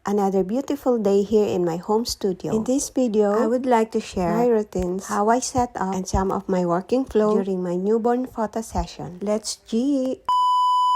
Another beautiful day here in my home studio. In this video, I would like to share my routines, how I set up, and some of my working flow during my newborn photo session. Let's G!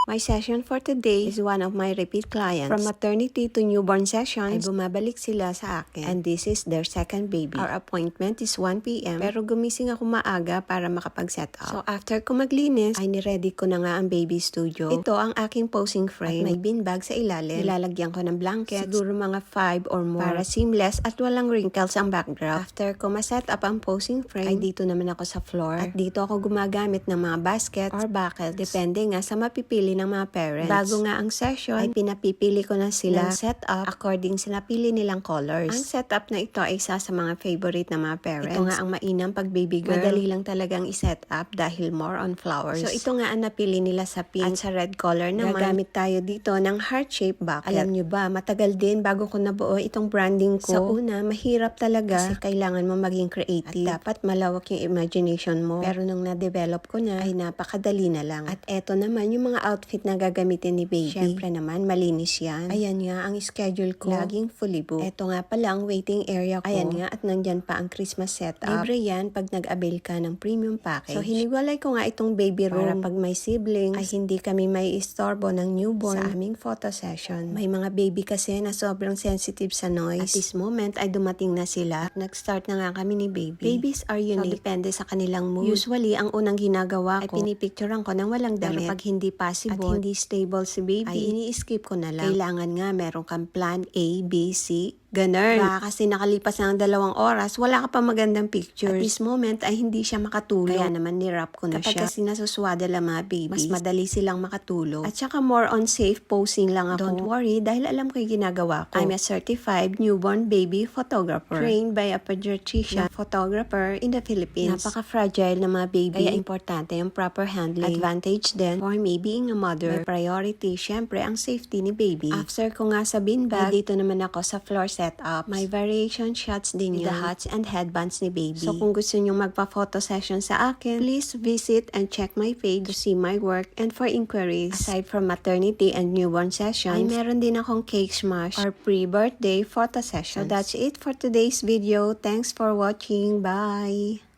My session for today is one of my repeat clients. From maternity to newborn session, ay bumabalik sila sa akin. And this is their second baby. Our appointment is 1 p.m. Pero gumising ako maaga para makapag-set up. So after ko maglinis, ay niready ko na nga ang baby studio. Ito ang aking posing frame. At may beanbag sa ilalim. Nilalagyan ko ng blanket. Siguro mga 5 or more. Para seamless at walang wrinkles ang backdrop. After ko ma-set up ang posing frame, ay dito naman ako sa floor. At dito ako gumagamit ng mga baskets or buckets. Depende nga sa mapipili ng mga parents. Bago nga ang session, ay pinapipili ko na sila ng setup according sa napili nilang colors. Ang setup na ito ay isa sa mga favorite ng mga parents. Ito nga ang mainam pag baby girl. Madali lang talagang i-set up dahil more on flowers. So ito nga ang napili nila sa pink at sa red color naman. Gagamit tayo dito ng heart-shaped bucket. Alam nyo ba, matagal din bago ko nabuo itong branding ko. Sa una, mahirap talaga kasi kailangan mo maging creative. At dapat malawak yung imagination mo. Pero nung na-develop ko na, ay napakadali na lang. At eto naman yung mga outfit na gagamitin ni baby. Syempre naman, malinis yan. Ayan nga ang schedule ko. Laging fully booked. Eto nga pala ang waiting area ko. Ayan nga at nandyan pa ang Christmas setup. Libre yan pag nag-avail ka ng premium package. So hiniwalay ko nga itong baby room para pag may siblings ay hindi kami may istorbo ng newborn sa aming photo session. May mga baby kasi na sobrang sensitive sa noise. At this moment ay dumating na sila. At nag-start na nga kami ni baby. Babies are unique. So depende sa kanilang mood. Usually, ang unang ginagawa ko ay pinipicturean ko ng walang damit. Pero pag hindi possible at hindi stable si baby, ay ini-skip ko na lang. Kailangan nga meron kang plan A, B, C, ganun. Baka kasi nakalipas ng 2 oras, wala ka pa magandang pictures. At this moment ay hindi siya makatulog. Kaya naman ni-wrap ko na siya. Kapag kasi nasuswadal ang mga babies, mas madali silang makatulog. At saka more on safe posing lang ako. Don't worry, dahil alam ko yung ginagawa ko. I'm a certified newborn baby photographer. Trained by a pediatrician photographer in the Philippines. Napaka-fragile na mga baby. Kaya importante yung proper handling. Advantage din for me being a mother. My priority, syempre, ang safety ni baby. After ko nga sa beanbag, dito naman ako sa floor setup. May variation shots din yun. The hats and headbands ni baby. So kung gusto nyong magpa-photo session sa akin, please visit and check my page to see my work and for inquiries. Aside from maternity and newborn sessions, ay meron din akong cake smash or pre-birthday photo sessions. So that's it for today's video. Thanks for watching. Bye!